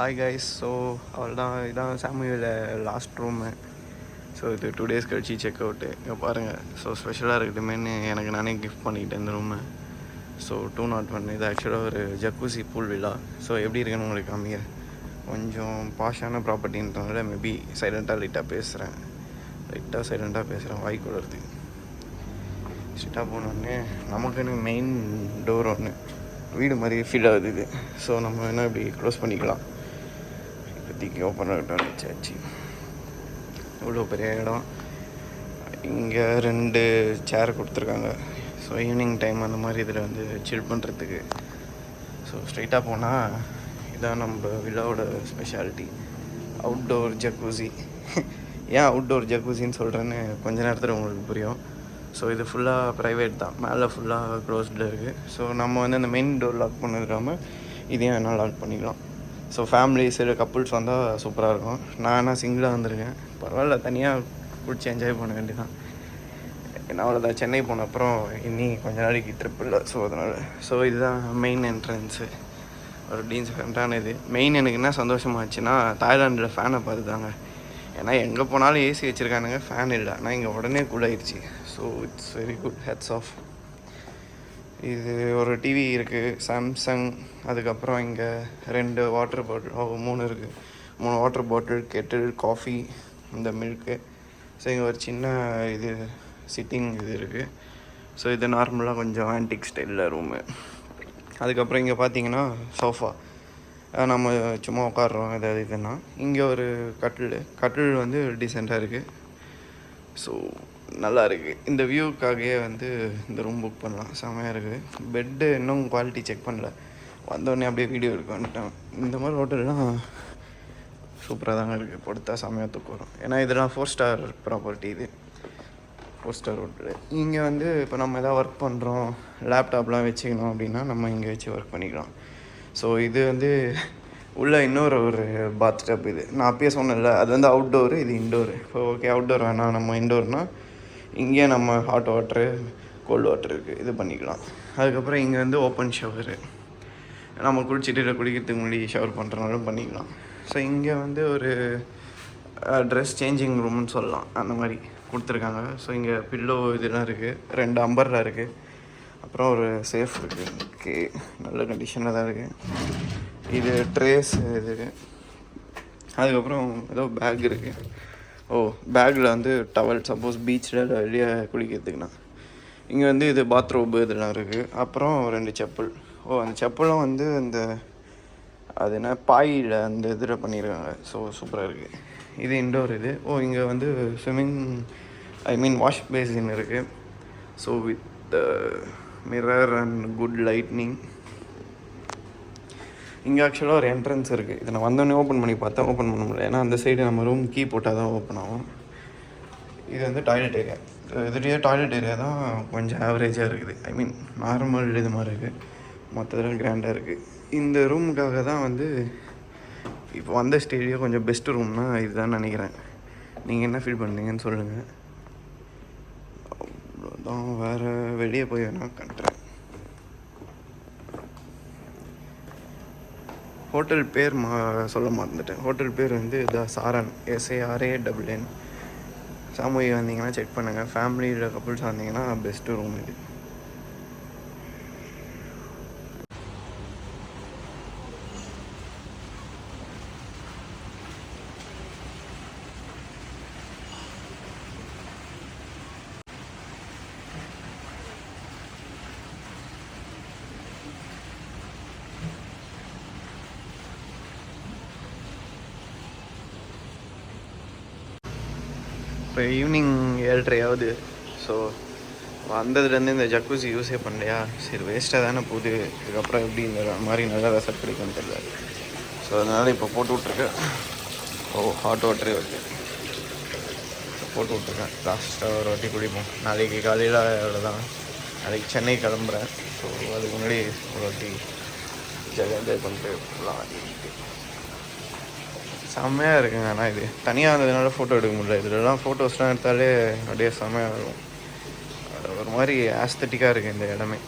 Hi guys. So அவ்வளோதான், இதான் சாமுவேல last room. So இது 2 days கழிச்சு செக் அவுட்டு. இங்கே பாருங்கள். ஸோ ஸ்பெஷலாக இருக்கட்டுமேனு எனக்கு நானே கிஃப்ட் பண்ணிக்கிட்டேன் இந்த ரூமை. ஸோ 201 இது ஆக்சுவலாக ஒரு ஜக்கூசி பூல் வில்லா. ஸோ எப்படி இருக்குன்னு உங்களுக்கு காமிக்கிறேன். கொஞ்சம் பாஷான ப்ராப்பர்ட்டின்றதுனால மேபி லைட்டாக பேசுகிறேன் வாய்க்குள்ள இருக்குது. ஸ்ட்ரிக்டாக போனோடனே நமக்குன்னு மெயின் டோர் ஒன்று வீடு மாதிரி ஃபீல் ஆகுது இது. ஸோ நம்ம வேணால் இப்படி க்ளோஸ் பண்ணிக்கலாம். இப்போதைக்கு ஓப்பன் ஆகிட்டாச்சு. இவ்வளோ பெரிய இடம். இங்கே 2 சேர் கொடுத்துருக்காங்க. ஸோ ஈவினிங் டைம் அந்த மாதிரி இதில் வந்து சில் பண்ணுறதுக்கு. ஸோ ஸ்ட்ரைட்டாக போனால் இதான் நம்ம வில்லாவோட ஸ்பெஷாலிட்டி, அவுட்டோர் ஜக்கூசி. ஏன் அவுட்டோர் ஜக்கூசின்னு சொல்கிறேன்னு கொஞ்ச நேரத்தில் உங்களுக்கு புரியும். ஸோ இது ஃபுல்லாக ப்ரைவேட் தான், மேலே ஃபுல்லாக க்ளோஸ்டில் இருக்குது. ஸோ நம்ம வந்து அந்த மெயின் டோர் லாக் பண்ணிருக்காமல் இதையும் வேணால் லாக் பண்ணிக்கலாம். ஸோ ஃபேமிலிஸ் இல்லை கப்புள்ஸ் வந்தால் சூப்பராக இருக்கும். நான் சிங்கிளாக வந்திருக்கேன், பரவாயில்ல, தனியாக பிடிச்சி என்ஜாய் பண்ண வேண்டியதான். ஏன்னா அவ்வளோதான், சென்னை போன அப்புறம் இன்னி கொஞ்ச நாளைக்கு ட்ரிப் இல்லை. ஸோ அதனால் இதுதான் மெயின் என்ட்ரன்ஸு. ஒரு டீசெண்டான இது. மெயின் எனக்கு என்ன சந்தோஷமாச்சுன்னா தாய்லாண்டில் ஃபேனை பார்த்துதாங்க. ஏன்னா எங்கே போனாலும் ஏசி வச்சுருக்கானுங்க, ஃபேன் இல்லை. ஆனால் இங்கே உடனே கூலாகிடுச்சு. So it's very good, hats off. இது ஒரு டிவி இருக்குது, சாம்சங். அதுக்கப்புறம் இங்கே 2 வாட்டர் பாட்டில், 3 இருக்குது. 3 வாட்டர் பாட்டில், கெட்டில், காஃபி, இந்த மில்க்கு. ஸோ இங்கே ஒரு சின்ன இது சிட்டிங் இது இருக்குது. ஸோ இது நார்மலாக கொஞ்சம் ஆன்டிக் ஸ்டைலில் ரூமு. அதுக்கப்புறம் இங்கே பார்த்தீங்கன்னா சோஃபா, நம்ம சும்மா உட்காடுறோம் ஏதாவது இதுன்னா. இங்கே ஒரு கட்டில் வந்து டீசெண்டாக இருக்குது. ஸோ நல்லா இருக்குது. இந்த வியூக்காகவே வந்து இந்த ரூம் புக் பண்ணலாம், செம்மையாக இருக்குது. பெட்டு இன்னும் குவாலிட்டி செக் பண்ணல, வந்தோடனே அப்படியே வீடியோ எடுக்க வந்துட்டேன். இந்த மாதிரி ஹோட்டல்லாம் சூப்பராக தாங்க இருக்குது, படுத்தா செம்மையாக தூக்கம் வரும். ஏன்னா இதெல்லாம் 4 star ப்ராப்பர்ட்டி, இது 4 star ஹோட்டலு. இங்கே வந்து இப்போ நம்ம எதாவது ஒர்க் பண்ணுறோம், லேப்டாப்லாம் வச்சுக்கணும் அப்படின்னா நம்ம இங்கே வச்சு ஒர்க் பண்ணிக்கலாம். ஸோ இது வந்து உள்ளே இன்னொரு பாத் டப். இது நான் அப்பயே சொன்னேன்ல, அது வந்து அவுட்டோரு, இது இன்டோரு. இப்போ ஓகே, அவுட்டோர் வேணாம், நம்ம இன்டோர்னால் இங்கே நம்ம ஹாட் வாட்ரு, கோல்டு வாட்டர் இருக்குது, இது பண்ணிக்கலாம். அதுக்கப்புறம் இங்கே வந்து ஓப்பன் ஷவரு, நம்ம குளிச்சுட்டு இல்லை குளிக்கிறதுக்கு முன்னாடி ஷவர் பண்ணுறனாலும் பண்ணிக்கலாம். ஸோ இங்கே வந்து ஒரு ட்ரெஸ் சேஞ்சிங் ரூம்னு சொல்லலாம், அந்த மாதிரி கொடுத்துருக்காங்க. ஸோ இங்கே பில்லோ இதெல்லாம் இருக்குது, 2 அம்பர்லா இருக்குது. அப்புறம் ஒரு சேஃப் இருக்குது. ஓகே, நல்ல கண்டிஷனில் தான் இருக்குது. இது ட்ரேஸ் இது. அதுக்கப்புறம் ஏதோ பேக் இருக்குது. பேக்கில் வந்து டவல், சப்போஸ் பீச்சில் வெளியே குளிக்கிறதுக்குண்ணா. இங்கே வந்து இது பாத்ரூம் இதெல்லாம் இருக்குது. அப்புறம் 2 செப்பல். அந்த செப்பலும் வந்து அந்த அது என்ன பாயில் அந்த இதில் பண்ணியிருக்காங்க. ஸோ சூப்பராக இருக்குது. இது இன்டோர் இது. இங்கே வந்து வாஷ் பேசின் இருக்குது. So with mirror and good lightning. இங்கே ஆக்சுவலாக ஒரு என்ட்ரன்ஸ் இருக்குது. இதை நான் வந்தோடனே ஓப்பன் பண்ணி பார்த்தேன், ஓப்பன் பண்ண முடியல. ஏன்னா அந்த சைடு நம்ம ரூம் கீ போட்டால் தான் ஓப்பன் ஆகும். இது வந்து டாய்லெட் ஏரியா. இதுலேயே டாய்லெட் ஏரியா தான் கொஞ்சம் ஆவரேஜாக இருக்குது. நார்மல் இது மாதிரி இருக்குது, மற்றதெல்லாம் கிராண்டாக இருக்குது. இந்த ரூமுக்காக தான் வந்து இப்போ வந்த ஸ்டேஜே கொஞ்சம் பெஸ்ட்டு ரூம்னா இதுதான் நினைக்கிறேன். நீங்கள் என்ன ஃபீல் பண்ணுறீங்கன்னு சொல்லுங்கள். அவ்வளோதான், வேறு வெளியே போய் வேணால் கட்டுறேன். ஹோட்டல் பேர் சொல்ல மறந்துட்டேன். ஹோட்டல் பேர் வந்து சாரன், SARANN. சாமூகி வந்தீங்கன்னா செக் பண்ணுங்கள். ஃபேமிலியில் கப்புள்ஸ் வந்தீங்கன்னா பெஸ்ட்டு ரூம் இது. இப்போ ஈவினிங் 7:30 ஆகுது. ஸோ வந்ததுலேருந்து இந்த ஜக்கூசி யூஸே பண்ணலையா, சரி வேஸ்ட்டாக தானே போகுது, இதுக்கப்புறம் எப்படி இந்த மாதிரி நல்ல ரெசல்ட் கிடைக்கும்னு தெரியல. ஸோ அதனால் இப்போ போட்டு விட்ருக்கேன். ஹாட் வாட்டரே வருது, போட்டு விட்ருக்கேன். லாஸ்ட்டாக ஒரு வாட்டி குடிப்போம். நாளைக்கு காலையில் அவ்வளோதான், நாளைக்கு சென்னை கிளம்புறேன். ஸோ அதுக்கு முன்னாடி ஒரு வாட்டி என்ஜாய் பண்ணிட்டு போகலாம். செம்மையாக இருக்குங்க. ஆனால் இது தனியாக இருந்ததுனால ஃபோட்டோ எடுக்க முடியல. இதுலலாம் ஃபோட்டோஸ்லாம் எடுத்தாலே அப்படியே செம்மையாக இருக்கும். ஒரு மாதிரி ஆஸ்தட்டிக்காக இருக்குது இந்த இடமே.